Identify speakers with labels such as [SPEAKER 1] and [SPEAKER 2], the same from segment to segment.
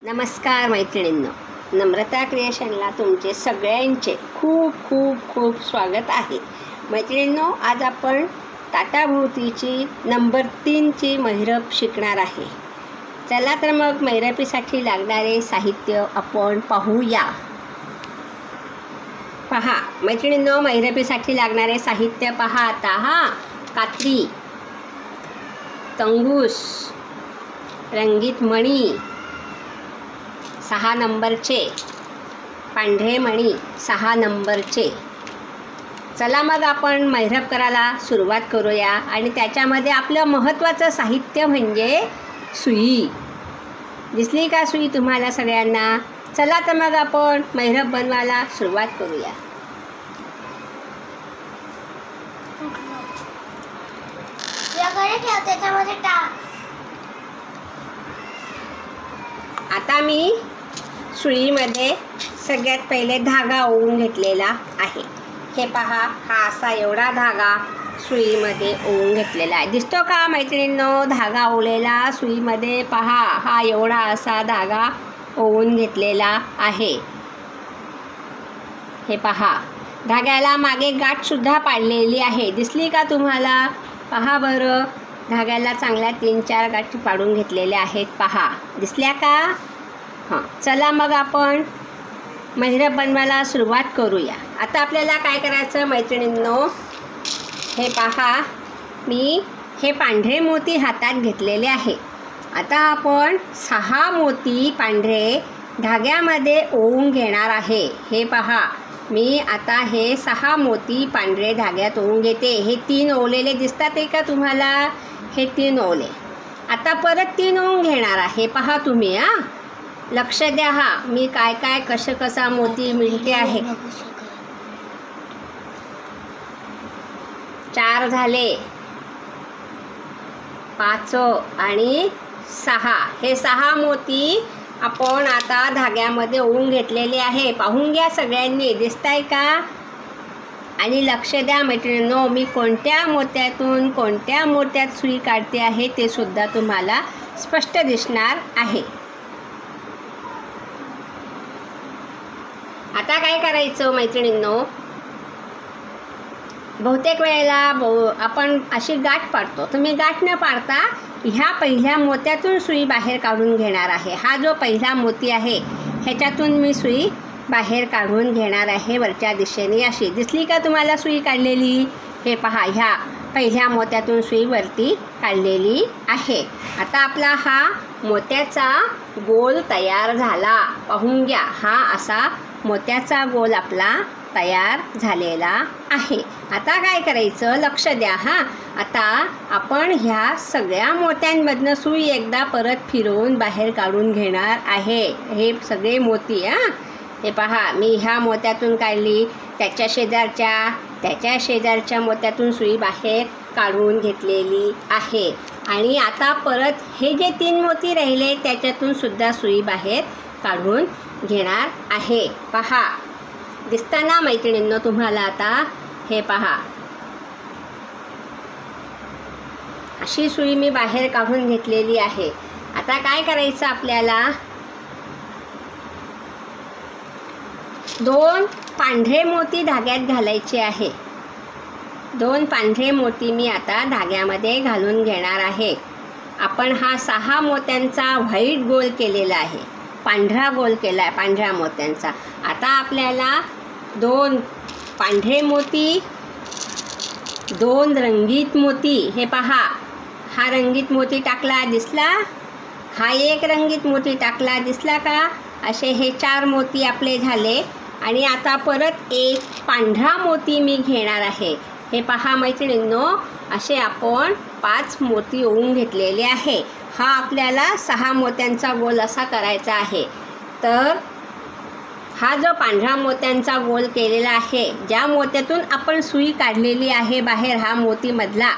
[SPEAKER 1] नमस्कार मैत्रिणींनो, नम्रता क्रिएशनला तुमचे सगळ्यांचे खूप खूप खूप स्वागत आहे. मैत्रिणींनो, आज आपण ताटाभोवतीची नंबर 3ची महिरप शिकणार आहे. चला तर मग महिरपीसाठी लागणारे साहित्य आपण पाहूया. पहा मैत्रिणींनो, महिरपीसाठी लागणारे साहित्य पहा आता. कात्री, तंगूस, रंगीत मणी 6 नंबरचे, पांढरे मणी 6 नंबरचे. चला मग आपण महिरप करायला सुरुवात करूया. आणि त्याच्यामध्ये आपलं महत्त्वाचं साहित्य म्हणजे सुई. दिसली का सुई तुम्हाला सगळ्यांना? चला तर मग आपण महिरप बनवायला सुरुवात करूया. आता मी सुईमध्ये सगळ्यात पहिले धागा ओवून घेतलेला आहे. हे पहा, हा असा एवढा धागा सुईमध्ये ओवून घेतलेला आहे. दिसतो का मैत्रिणींनो धागा ओवलेला सुईमध्ये? पहा, हा एवढा असा धागा ओवून घेतलेला आहे. हे पहा, धाग्याला मागे गाठसुद्धा पाडलेली आहे. दिसली का तुम्हाला? पहा बरं, धाग्याला चांगल्या 3-4 गाठी पाडून घेतलेल्या आहेत. पहा, दिसल्या का? हां, चला मग आपण महिरप बनवायला सुरुवात करूया. आता आपल्याला काय करायचं मैत्रिणींनो? हे पहा, मी हे पांढरे मोती हातात घेतलेले आहे. आता आपण 6 मोती पांढरे धाग्यामध्ये ओवून घेणार आहे. हे पहा, मी आता हे 6 मोती पांढरे धाग्यात ओवून घेते. हे 3 ओवलेले दिसतात आहे का तुम्हाला? हे 3 ओवले. आता परत 3 ओवून घेणार आहे. पहा तुम्ही, लक्ष द्या. मी काय कसा मोती मिळते आहे. 4 झाले, 5 आणि 6. हे 6 मोती आपण आता धाग्यामध्ये ओवून घेतलेले आहे. पाहून घ्या सगळ्यांनी, दिसताय का? आणि लक्ष द्या मैत्रिणींनो, मी कोणत्या मोत्यात सुई काढते आहे ते सुद्धा तुम्हाला स्पष्ट दिसणार आहे. आता काय करायचं मैत्रिणींनो? बहुतेक वेळेला आपण अशी गाठ पाडतो. तुम्ही गाठ न पाडता ह्या पहिल्या मोत्यातून सुई बाहेर काढून घेणार आहे. हा जो पहिला मोती आहे ह्याच्यातून मी सुई बाहेर काढून घेणार आहे वरच्या दिशेने. अशी दिसली का तुम्हाला सुई काढलेली? हे पहा, ह्या पहिल्या मोत्यातून सुई वरती काढलेली आहे. आता आपला हा मोत्याचा गोल तयार झाला. पाहून घ्या, हा असा मोत्याचा गोल आपला तयार झालेला आहे. आता काय करायचं? लक्ष द्या. आता आपण ह्या सगळ्या मोत्यांमधनं सुई एकदा परत फिरवून बाहेर काढून घेणार आहे. हे सगळे मोती हे पहा, मी ह्या मोत्यातून काढली, त्याच्या शेजारच्या मोत्यातून सुई बाहेर काढून घेतलेली आहे. आणि आता परत हे जे 3 मोती राहिले त्याच्यातून सुद्धा सुई बाहेर काढून घेणार आहे. पहा, दिसताना मैत्रिणींनो तुम्हाला? आता हे पहा, अशी सुई मी बाहेर काढून घेतलेली आहे. आता काय करायचं आपल्याला? 2 पांढरे मोती धाग्यात घालायचे आहे. 2 पांढरे मोती मी आता धाग्यामध्ये घालून घेणार आहे. आपण हा 6 मोत्यांचा व्हाईट गोल केलेला आहे, पांढरा गोल केला आहे पांढऱ्या मोत्यांचा. आता आपल्याला 2 पांढरे मोती, 2 रंगीत मोती, हे पहा, हा रंगीत मोती टाकला, दिसला? हा एक रंगीत मोती टाकला, दिसला का? असे हे 4 मोती आपले झाले. आणि आता परत एक पांढरा मोती मी घेणार आहे. हे पहा मैत्रिणींनो, असे आपण 5 मोती ओवून घेतलेले आहे. हा आपल्याला 6 मोत्यांचा गोल असा करायचा आहे. तर हा जो पांढरा मोत्यांचा गोल केलेला आहे, ज्या मोत्यातून आपण सुई काढलेली आहे बाहेर, हा मोतीमधला,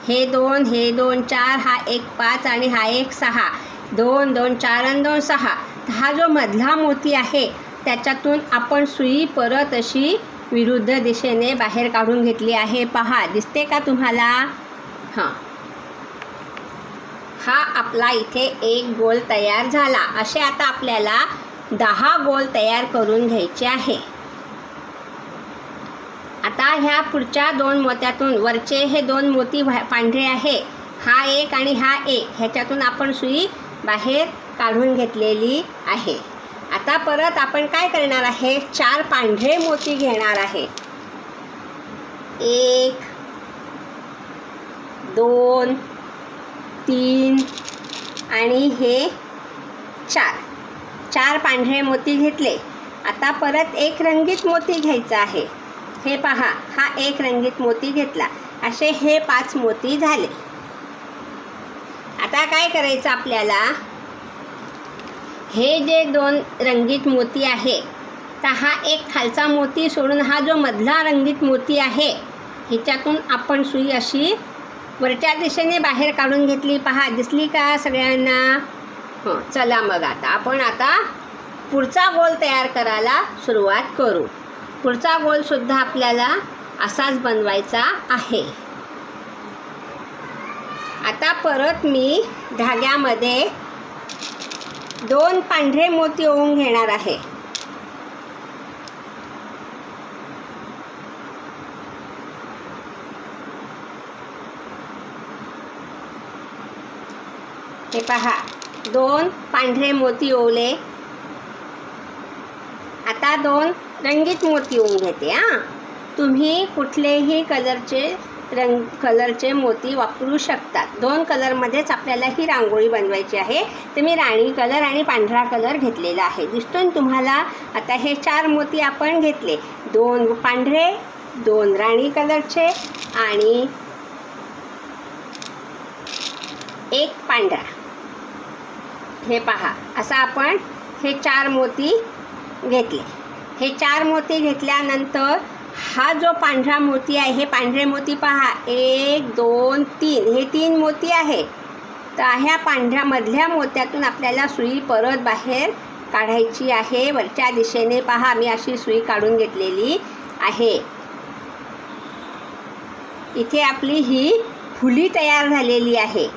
[SPEAKER 1] हे 2, हे 2, 4, हा 1 5 आणि हा 1 6, 2 2 4 आणि 2 6. हा जो मधला मोती आहे त्याच्यातून आपण सुई परत अशी विरुद्ध दिशेने बाहेर काढून घेतली आहे. पहा, दिसते का तुम्हाला? हा आपला इथे एक गोल तयार झाला. असे आता आपल्याला 10 गोल तयार करून घ्यायचे आहे. आता ह्या पुढच्या 2 मोत्यातून वरचे हे 2 मोती पांढरे आहे, हा एक आणि हा एक, ह्याच्यातून आपण सुई बाहेर काढून घेतलेली आहे. आता परत आपण काय करणार आहे, 4 पांढरे मोती घेणार आहे. 1 2 3 आणि हे 4 पांढरे मोती घेतले. आता परत एक रंगीत मोती घ्यायचा आहे. हे पहा, हा एक रंगीत मोती घेतला. असे हे 5 मोती झाले. आता काय करायचं आपल्याला, हे जे 2 रंगीत मोती आहे, तर हा एक खालचा मोती सोडून हा जो मधला रंगीत मोती आहे, ह्याच्यातून आपण सुई अशी वरच्या दिशेने बाहेर काढून घेतली. पहा, दिसली का सगळ्यांना? हो, चला मग आपण पुढचा गोल तयार करायला सुरुवात करू. पुढचा गोलसुद्धा आपल्याला असाच बनवायचा आहे. आता परत मी धाग्यामध्ये 2 पांढरे मोती ओवून घेणार आहे. हे पहा, 2 पांढरे मोती ओवले. आता 2 रंगीत मोती ओवून घेते. तुम्ही कुठलेही कलरचे मोती वापरू शकतात. 2 कलरमध्येच आपल्याला ही रांगोळी बनवायची आहे. तर मी राणी कलर आणि पांढरा कलर घेतलेला आहे. दिसतोय तुम्हाला? आता हे 4 मोती आपण घेतले, 2 पांढरे, 2 राणी कलरचे आणि 1 पांढरा. हे पहा, असं आपण हे 4 मोती घेतले. हे 4 मोती घेतल्यानंतर हा जो पांढरा मोती आहे, हे पांढरे मोती पहा, 1 2 3, हे 3 मोती आहे. तर ह्या पांढऱ्या मधल्या मोत्यातून आपल्याला सुई परत बाहेर काढायची आहे. वरच्या दिशेने पहा, मी अशी सुई काढून घेतलेली आहे. इथे आपली ही फुली तयार झालेली आहे.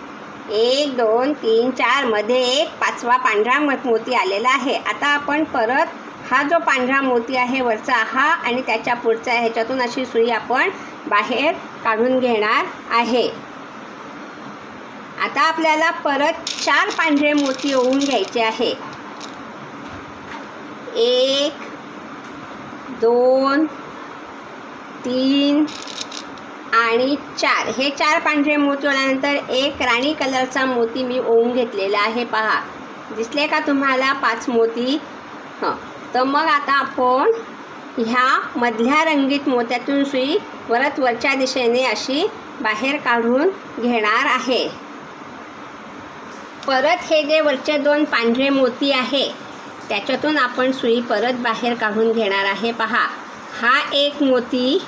[SPEAKER 1] 1 2 3 4 मध्ये एक 5वा पांढरा मोती आलेला आहे. आता आपण परत हा जो पांढरा मोती आहे वरचा, हा आणि त्याच्या पुढचा, ह्याच्यातून अशी सुई आपण बाहेर काढून घेणार आहे. आता आपल्याला परत 4 पांढरे मोती ओवून घ्यायचे आहे. 1 2 3 आणि 4. हे 4 पांढरे मोती ओवल्यानंतर एक राणी कलरचा मोती मी ओवून घेतलेला आहे. पहा, दिसले का तुम्हाला 5 मोती? तर मग आता आपण ह्या मधल्या रंगीत मोत्यातून सुई परत वरच्या दिशेने अशी बाहेर काढून घेणार आहे. परत हे जे वरचे 2 पांढरे मोती आहे, त्याच्यातून आपण सुई परत बाहेर काढून घेणार आहे. पहा, हा एक मोती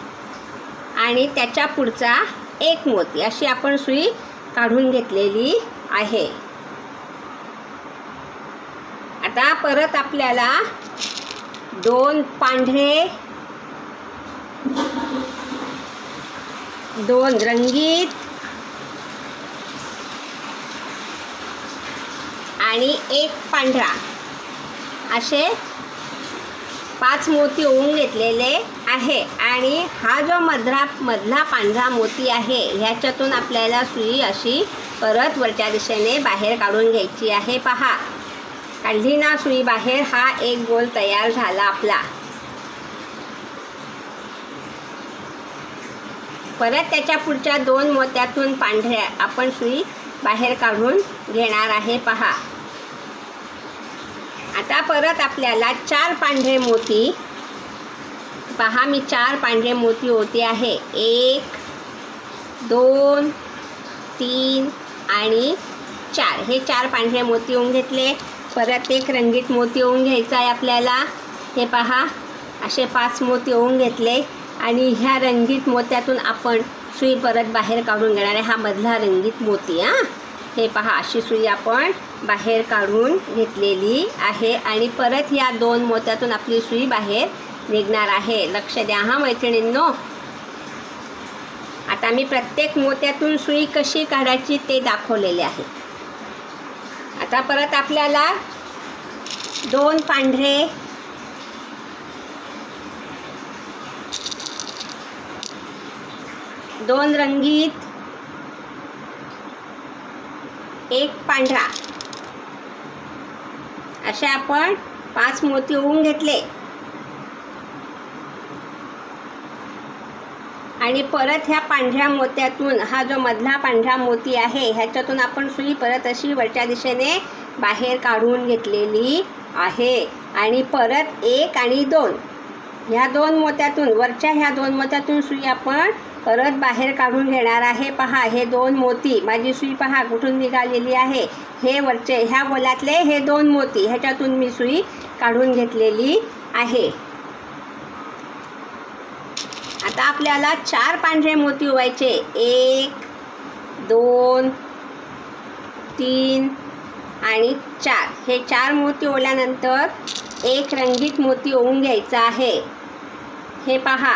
[SPEAKER 1] आणि त्याच्या पुढचा एक मोती, अशी आपण सुई काढून घेतलेली आहे. आता परत आपल्याला 2 पांढरे, 2 रंगीत आणि 1 पांढरा, असे 5 मोती ओवून घेतलेले आहे. आणि हा जो मधला पांढरा मोती आहे, ह्याच्यातून आपल्याला सुई अशी परत वरच्या दिशेने बाहेर काढून घ्यायची आहे. पहा, काढली ना सुई बाहेर? हा एक गोल तयार झाला आपला. परत त्याच्या पुढच्या 2 मोत्यातून पांढऱ्या आपण सुई बाहेर काढून घेणार आहे. पहा, आता परत आपल्याला 4 पांढरे मोती, पहा मी 4 पांढरे मोती ओवते आहे. 1 2 3 आणि 4. हे 4 पांढरे मोती ओवून घेतले. परत एक रंगीत मोती ओवून घ्यायचा आहे आपल्याला. हे पहा, असे 5 मोती ओवून घेतले आणि ह्या रंगीत मोत्यातून आपण सुई परत बाहेर काढून घेणार आहे. हा मधला रंगीत मोती. हे पहा, अशी सुई आपण बाहेर काढून घेतलेली आहे आणि परत या 2 मोत्यातून आपली सुई बाहेर निघणार आहे. लक्ष द्या मैत्रिणींनो. आता मी प्रत्येक मोत्यातून सुई कशी काढायची ते दाखवलेले आहे. आता परत आपल्याला 2 पांढरे, 2 रंगीत, 1 पांढरा असे आपण 5 मोती ओवून घेतले. आणि परत ह्या पांढऱ्या मोत्यातून हा जो मधला पांढरा मोती आहे ह्याच्यातून आपण सुई परत अशी वरच्या दिशेने बाहेर काढून घेतलेली आहे. आणि परत 1 आणि 2 ह्या 2 मोत्यातून, वरच्या ह्या 2 मोत्यातून सुई आपण परत बाहेर काढून घेणार आहे. पहा, हे 2 मोती, माझी सुई पहा कुठून निघालेली आहे. हे वरचे ह्या गोलातले हे 2 मोती ह्याच्यातून मी सुई काढून घेतलेली आहे. आता आपल्याला 4 पांढरे मोती ओवायचे. 1 2 3 आणि 4. हे 4 मोती ओवल्यानंतर 1 रंगीत मोती ओवून घ्यायचा आहे. हे पहा,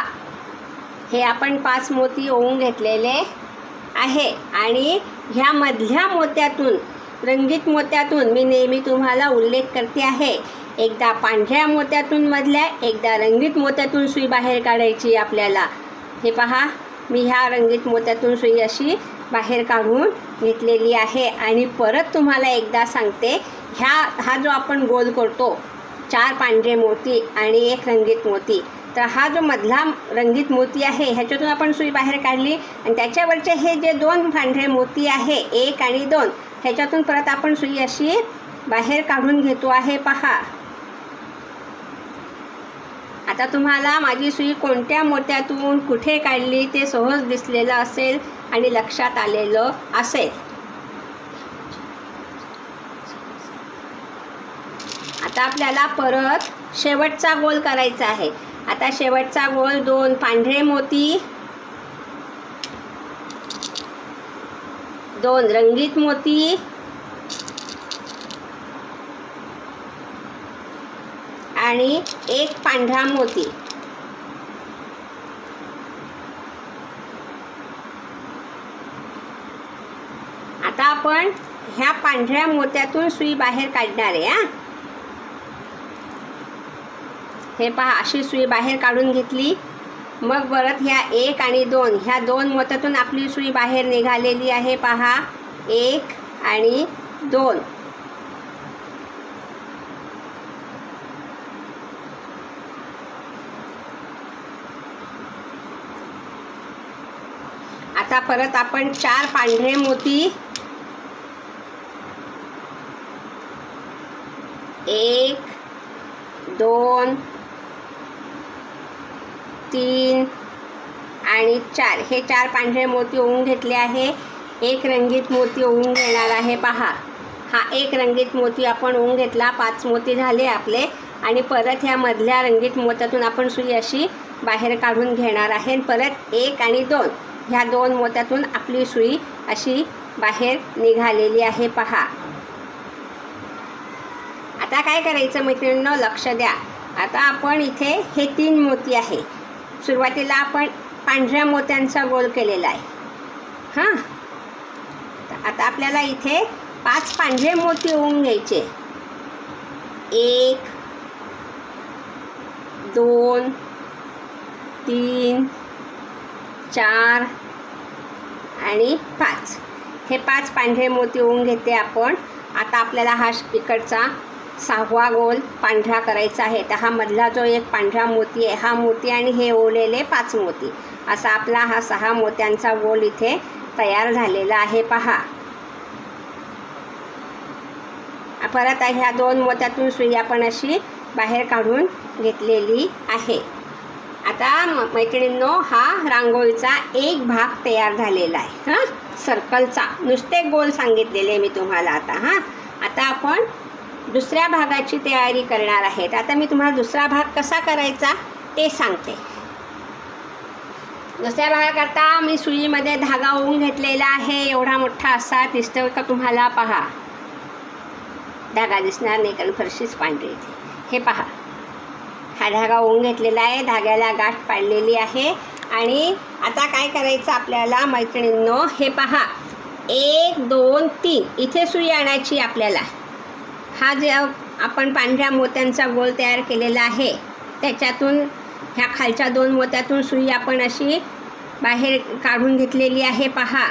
[SPEAKER 1] हे आपण 5 मोती ओवून घेतलेले आहे. आणि ह्या मधल्या मोत्यातून, रंगीत मोत्यातून मी नेहमी तुम्हाला उल्लेख करते आहे, एकदा पांढऱ्या मोत्यातून मधल्या, एकदा रंगीत मोत्यातून सुई बाहेर काढायची आपल्याला. हे पहा, मी ह्या रंगीत मोत्यातून सुई अशी बाहेर काढून घेतलेली आहे. आणि परत तुम्हाला एकदा सांगते, हा जो आपण गोल करतो 4 पांढरे मोती आणि 1 रंगीत मोती, तर हा जो मधला रंगीत मोती आहे ह्याच्यातून आपण सुई बाहेर काढली. आणि त्याच्यावरचे हे जे 2 पांढरे मोती आहे 1 आणि 2 ह्याच्यातून परत आपण सुई अशी बाहेर काढून घेतो आहे. पहा, आता तुम्हाला माझी सुई कोणत्या मोत्यातून कुठे काढली ते सहज दिसलेलं असेल आणि लक्षात आलेलं असेल. आता आपल्याला परत शेवटचा गोल करायचा आहे. आता शेवटचा गोल 2 पांढरे मोती, 2 रंगीत मोती आणि 1 पांढरा मोती. आता आपण ह्या पांढऱ्या मोत्यातून सुई बाहेर काढणार आहे. हे पहा, अशी सुई बाहेर काढून घेतली. मग परत ह्या 1 आणि 2 ह्या 2 मोत्यातून आपली सुई बाहेर निघालेली आहे. पहा, 1 आणि 2. आता परत आपण 4 पांढरे मोती, 1 2 3 आणि 4 हे 4 पांढरे मोती ओवून घेतले आहे. 1 रंगीत मोती ओवून घेणार आहे. पहा, हा 1 रंगीत मोती आपण ओवून घेतला. 5 मोती झाले आपले. आणि परत ह्या मधल्या रंगीत मोत्यातून आपण सुई अशी बाहेर काढून घेणार आहे. परत 1 आणि 2 ह्या 2 मोत्यातून आपली सुई अशी बाहेर निघालेली आहे. पहा, आता काय करायचं मैत्रिणींनो, लक्ष द्या. आता आपण इथे हे 3 मोती आहे. सुरुवातीला आपण पांढऱ्या मोत्यांचा गोल केलेला आहे. आता आपल्याला इथे 5 पांढरे मोती ओवून घ्यायचे. 1 2 3 4 आणि 5 हे 5 पांढरे मोती ओवून घेते आपण. आता आपल्याला हा इकडचा 6वा गोल पांढरा करायचा आहे. तर हा मधला जो 1 पांढरा मोती आहे हा मोती आणि हे ओवलेले 5 मोती असा आपला हा 6 मोत्यांचा गोल इथे तयार झालेला आहे. पहा, परत ह्या 2 मोत्यातून सुई आपण अशी बाहेर काढून घेतलेली आहे. आता मैत्रिणींनो, हा रांगोळीचा एक भाग तयार झालेला आहे. सर्कलचा नुसते गोल सांगितलेले मी तुम्हाला. आता आपण दुसऱ्या भागाची तयारी करणार आहेत. आता मी तुम्हाला दुसरा भाग कसा करायचा ते सांगते. दुसऱ्या भागाकरता मी सुईमध्ये धागा ओवून घेतलेला आहे. एवढा मोठा असा दिसतोय का तुम्हाला? पहा, धागा दिसणार नाही कारण फरशीच पांढरी इथे. हे पहा, हा धागा ओवून घेतलेला आहे. धाग्याला गाठ पाडलेली आहे. आणि आता काय करायचं आपल्याला मैत्रिणींनो, हे पहा, 1 2 3 इथे सुई आणायची आपल्याला. हा जे आपण पांढऱ्या मोत्यांचा गोल तयार केलेला आहे त्याच्यातून ह्या खालच्या 2 मोत्यातून सुई आपण अशी बाहेर काढून घेतलेली आहे पहा.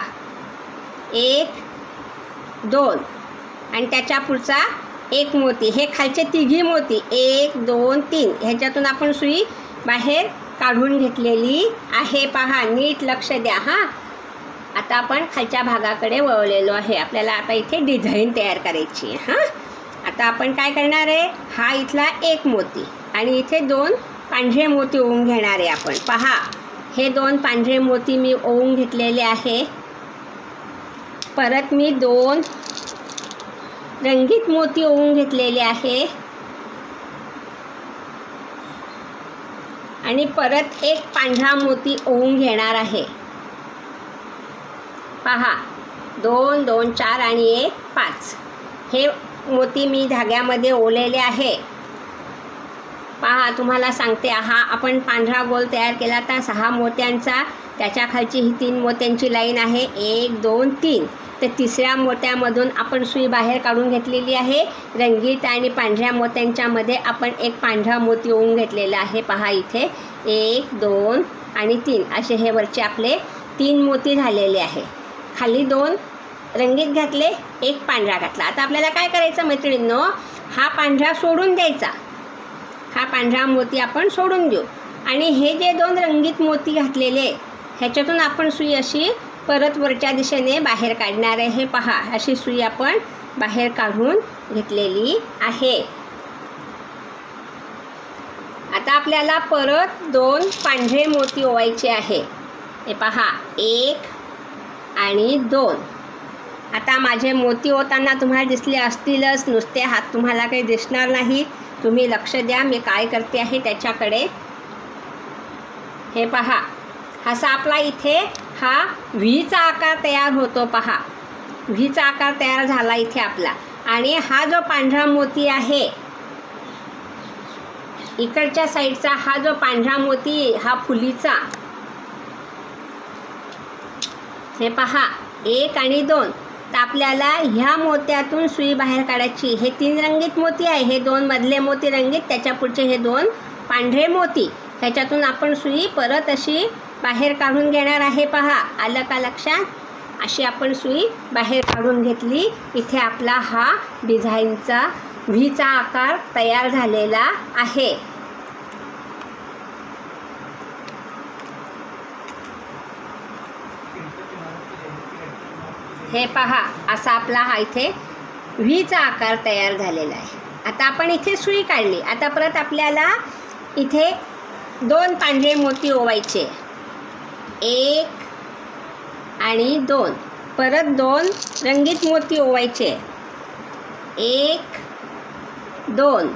[SPEAKER 1] 1 2 आणि त्याच्या पुढचा 1 मोती, हे खालचे तिघी मोती 1 2 3 ह्याच्यातून आपण सुई बाहेर काढून घेतलेली आहे पहा. नीट लक्ष द्या हां. आता आपण खालच्या भागाकडे वळलेलो आहे. आपल्याला आता इथे डिझाईन तयार करायची आहे हां. आता आपण काय करणार आहे, हा इथला 1 मोती आणि इथे 2 पांढरे मोती ओवून घेणार आहे आपण. पहा, हे 2 पांढरे मोती मी ओवून घेतलेले आहे. परत मी 2 रंगीत मोती ओवून घेतलेले आहे आणि परत 1 पांढरा मोती ओवून घेणार आहे. पहा, 2 2 4 आणि 1 5 हे मोती मी धाग्यामध्ये ओवलेले आहे. पहा, तुम्हाला सांगते, हा आपण पांढरा गोल तयार केला तर 6 मोत्यांचा, त्याच्या खालची ही 3 मोत्यांची लाईन आहे. 1 2 3 तर तिसऱ्या मोत्यामधून आपण सुई बाहेर काढून घेतलेली आहे. रंगीत आणि पांढऱ्या मोत्यांच्या मध्ये आपण 1 पांढरा मोती ओवून घेतलेला आहे. पहा, इथे 1 2 आणि 3 असे हे वरचे आपले 3 मोती झालेले आहे. खाली 2 रंगीत घातले, 1 पांढरा घातला. आता आपल्याला काय करायचं मैत्रिणींनो, हा पांढरा सोडून द्यायचा. हा पांढरा मोती आपण सोडून देऊ आणि हे जे 2 रंगीत मोती घातलेले ह्याच्यातून आपण सुई अशी परत वरच्या दिशेने बाहेर काढणार आहे. हे पहा, अशी सुई आपण बाहेर काढून घेतलेली आहे. आता आपल्याला परत 2 पांढरे मोती ओवायचे आहे. हे पहा, 1 आणि 2. आता माझे मोती होताना तुम्हाला दिसले असतीलच, नुसते हात तुम्हाला काही दिसणार नाही. तुम्ही लक्ष द्या मी काय करते आहे त्याच्याकडे. हे पहा, असा आपला इथे हा व्हीचा आकार तयार होतो. पहा, व्हीचा आकार तयार झाला इथे आपला. आणि हा जो पांढरा मोती आहे इकडच्या साईडचा, हा जो पांढरा मोती हा फुलीचा, हे पहा 1 आणि 2. तर आपल्याला ह्या मोत्यातून सुई बाहेर काढायची. हे 3 रंगीत मोती आहे, हे 2 मधले मोती रंगीत, त्याच्या पुढचे हे 2 पांढरे मोती, ह्याच्यातून आपण सुई परत अशी बाहेर काढून घेणार आहे. पहा, आलं का लक्षात? अशी आपण सुई बाहेर काढून घेतली. इथे आपला हा डिझाईनचा व्हीचा आकार तयार झालेला आहे. हे पहा, असा आपला हा इथे व्हीचा आकार तयार झालेला आहे. आता आपण इथे सुई काढली. आता परत आपल्याला इथे 2 पांढरे मोती ओवायचे. 1 आणि 2. परत 2 रंगीत मोती ओवायचे. 1 2.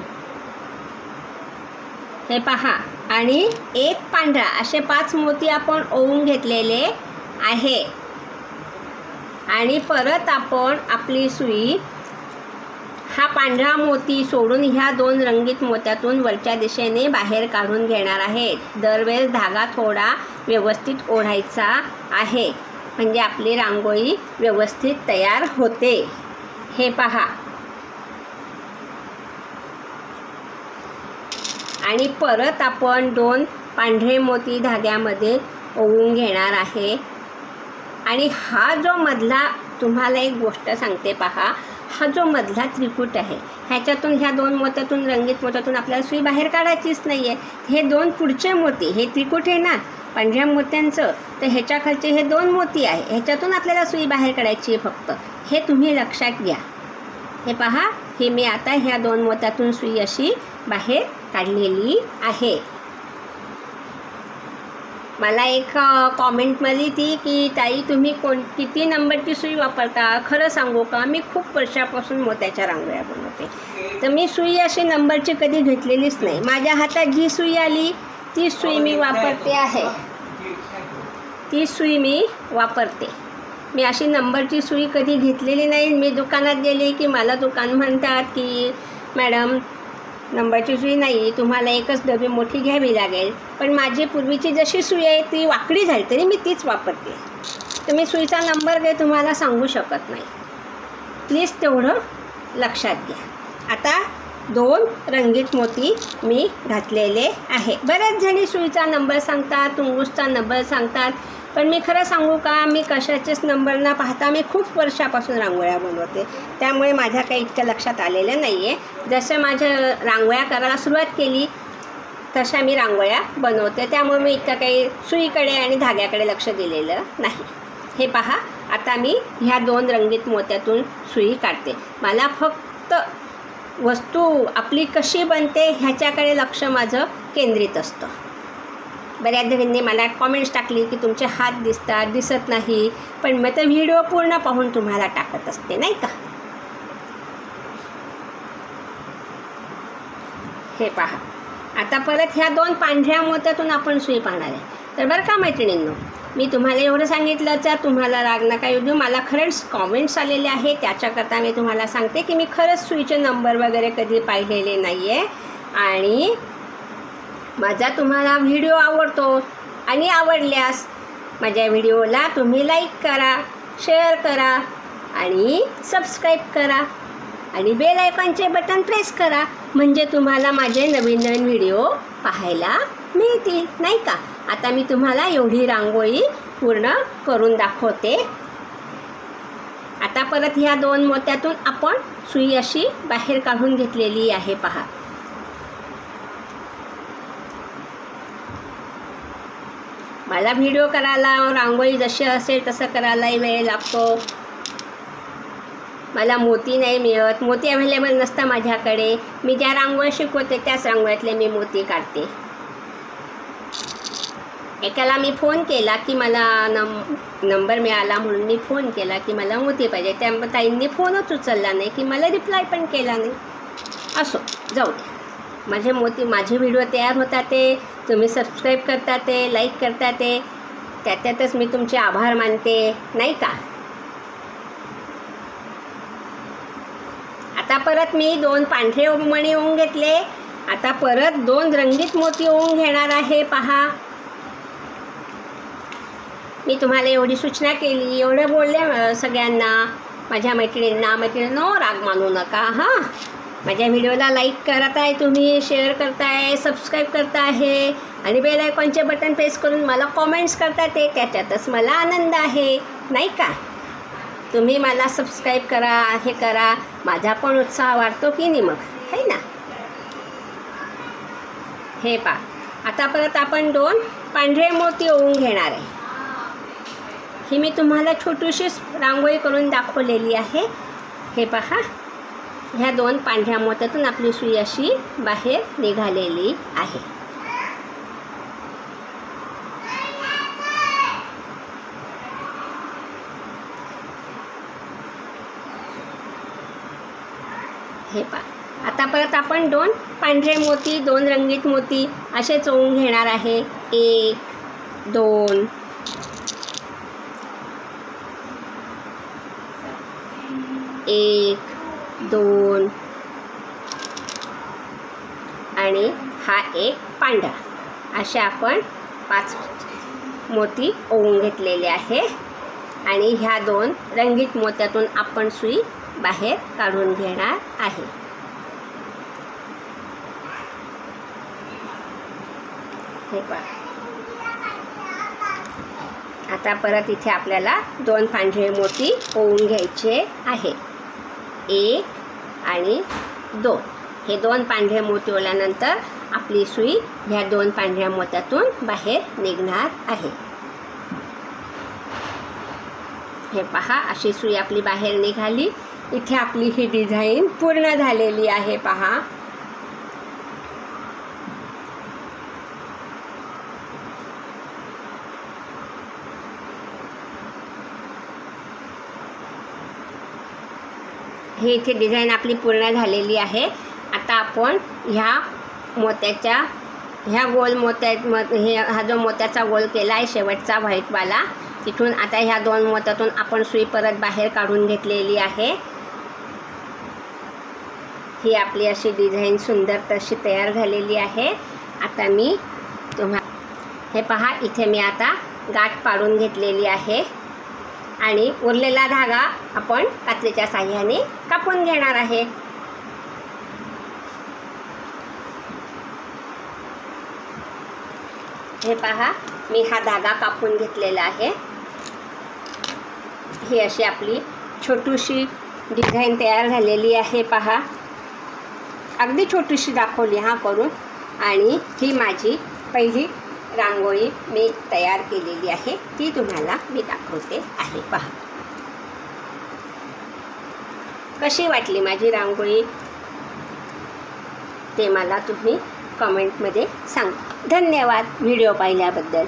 [SPEAKER 1] हे पहा, आणि 1 पांढरा, असे 5 मोती आपण ओवून घेतलेले आहे. आणि परत आपण आपली सुई हा पांढरा मोती सोडून ह्या 2 रंगीत मोत्यातून वरच्या दिशेने बाहेर काढून घेणार आहे. दरवेळेस धागा थोडा व्यवस्थित ओढायचा आहे, म्हणजे आपली रांगोळी व्यवस्थित तयार होते. हे पहा, आणि परत आपण 2 पांढरे मोती धाग्यामध्ये ओवून घेणार आहे. आणि हा जो मधला, तुम्हाला एक गोष्ट सांगते पहा, हा जो मधला त्रिकूट आहे ह्याच्यातून, ह्या 2 मोत्यातून रंगीत मोत्यातून आपल्याला सुई बाहेर काढायचीच नाही आहे. हे 2 पुढचे मोती, हे त्रिकूट आहे ना पांढऱ्या मोत्यांचं, तर ह्याच्या खालचे हे 2 मोती आहे, ह्याच्यातून आपल्याला सुई बाहेर काढायची आहे फक्त. हे तुम्ही लक्षात घ्या. हे पहा, हे मी आता ह्या 2 मोत्यातून सुई अशी बाहेर काढलेली आहे. मला एक कॉमेंट मिळाली ती की ताई तुम्ही किती नंबरची सुई वापरता? खरं सांगू का, मी खूप वर्षापासून मोत्याच्या रांगोळ्या बनवते, तर मी सुई अशी नंबरची कधी घेतलेलीच नाही. माझ्या हातात जी सुई आली ती सुई मी वापरते आहे, ती सुई मी वापरते. मी अशी नंबरची सुई कधी घेतलेली नाही. मी दुकानात गेले की मला दुकान म्हणतात की मॅडम नंबरची सुई नाही, तुम्हाला एकच डबी मोठी घ्यावी लागेल. पण माझी पूर्वीची जशी सुई आहे ती वाकडी झाली तरी मी तीच वापरते. तर मी सुईचा नंबर काही तुम्हाला सांगू शकत नाही. प्लीज तेवढं लक्षात घ्या. आता 2 रंगीत मोती मी घातलेले आहे. बऱ्याच जणी सुईचा नंबर सांगतात, तुंगुसचा नंबर सांगतात, पण मी खरं सांगू का, मी कशाचेच नंबर न पाहता मी खूप वर्षापासून रांगोळ्या बनवते, त्यामुळे माझ्या काही इतकं लक्षात आलेलं नाही आहे. जसं माझ्या रांगोळ्या करायला सुरुवात केली तशा मी रांगोळ्या बनवते, त्यामुळे मी इतकं काही सुईकडे आणि धाग्याकडे लक्ष दिलेलं नाही. हे पहा, आता मी ह्या 2 रंगीत मोत्यातून सुई काढते. मला फक्त वस्तू आपली कशी बनते ह्याच्याकडे लक्ष माझं केंद्रित असतं. बऱ्याच जणांनी मला कॉमेंट्स टाकली की तुमचे हात दिसत नाही, पण मी तर व्हिडिओ पूर्ण पाहून तुम्हाला टाकत असते, नाही का. हे पहा, आता परत ह्या 2 पांढऱ्या मोत्यातून आपण सुई पाहणार आहे. तर बरं का मैत्रिणींनो, मी तुम्हाला एवढं सांगितलं तर तुम्हाला राग नका येऊ देऊ. मला खरंच कॉमेंट्स आलेले आहे, त्याच्याकरता मी तुम्हाला सांगते की मी खरंच सुईचे नंबर वगैरे कधी पाहिलेले नाही आहे. आणि माझा तुम्हाला व्हिडिओ आवडतो आणि आवडल्यास माझ्या व्हिडिओला तुम्ही लाईक करा, शेअर करा आणि सबस्क्राईब करा आणि बेल आयकॉनचे बटन प्रेस करा, म्हणजे तुम्हाला माझे नवीन नवीन व्हिडिओ पाहायला मिळतील, नाही का. आता मी तुम्हाला एवढी रांगोळी पूर्ण करून दाखवते. आता परत ह्या 2 मोत्यातून आपण सुई अशी बाहेर काढून घेतलेली आहे. पहा, मला व्हिडिओ करायला, रांगोळी जशी असेल तसं करायलाही वेळ लागतो. मला मोती नाही मिळत, मोती अवेलेबल नसतं माझ्याकडे. मी ज्या रांगोळ्या शिकवते त्याच रांगोळ्यातले मी मोती काढते. एकाला मी फोन केला की मला नंबर मिळाला म्हणून मी फोन केला की मला मोती पाहिजे, त्या ताईंनी फोनच उचलला नाही की मला रिप्लाय पण केला नाही. असो, जाऊ दे. माझे व्हिडिओ तयार होतात, ते तुम्ही सबस्क्राईब करता, ते लाईक करता, ते त्यातच मी तुमचे आभार मानते, नाही का. आता परत मी 2 पांढरे मणी ओवून घेतले. आता परत 2 रंगीत मोती ओवून घेणार आहे. पहा, मी तुम्हाला एवढी सूचना केली, एवढं बोलले सगळ्यांना, माझ्या मैत्रिणींनो राग मानू नका हां. माझ्या व्हिडिओला लाईक करत आहे तुम्ही, शेअर करताय, सबस्क्राईब करताय आणि बेल आयकॉनचे बटन प्रेस करून मला कॉमेंट्स करतात, ते त्याच्यातच मला आनंद आहे, नाही का. तुम्ही मला सबस्क्राईब करा, हे करा, माझा पण उत्साह वाढतो की नाही मग, है ना. हे पहा, आता परत आपण 2 पांढरे मोती ओवून घेणार आहे. ही मी तुम्हाला छोटीशी रांगोळी करून दाखवलेली आहे. हे पहा, ह्या 2 पांढऱ्या मोत्यातून आपली सुई अशी बाहेर निघालेली आहे. हे पहा, आता परत आपण 2 पांढरे मोती, 2 रंगीत मोती असे ओवून घेणार आहे. 1 2 1 2 आणि हा 1 पांढरा, असे आपण 5 मोती ओवून घेतलेले आहे. आणि ह्या 2 रंगीत मोत्यातून आपण सुई बाहेर काढून घेणार आहे. हे पहा, आता परत इथे आपल्याला 2 पांढरे मोती ओवून घ्यायचे आहे. 1 आणि 2. हे 2 पांढरे मोती ओवल्यानंतर आपली सुई ह्या 2 पांढऱ्या मोत्यातून बाहेर निघणार आहे. हे पहा, अशी सुई आपली बाहेर निघाली. इथे आपली ही डिझाईन पूर्ण झालेली आहे. पहा, हे इथे डिझाईन आपली पूर्ण झालेली आहे. आता आपण ह्या मोत्याच्या गोल हा जो मोत्याचा गोल केला आहे शेवटचा व्हाईटवाला, तिथून आता ह्या 2 मोत्यातून आपण सुई परत बाहेर काढून घेतलेली आहे. ही आपली अशी डिझाईन सुंदर तशी तयार झालेली आहे. आता मी हे पहा, इथे मी आता गाठ पाडून घेतलेली आहे आणि उरलेला धागा आपण कात्रीच्या साह्याने कापून घेणार आहे. हे पहा, मी हा धागा कापून घेतलेला आहे. ही अशी आपली छोटीशी डिझाईन तयार झालेली आहे. पहा, अगदी छोटीशी दाखवली हा करून. आणि ही माझी पहिली रांगोळी मी तयार केलेली आहे, ती तुम्हाला मी दाखवते आहे. पहा कशी वाटली माझी रांगोळी ते मला तुम्ही कमेंटमध्ये सांगा. धन्यवाद व्हिडिओ पाहिल्याबद्दल.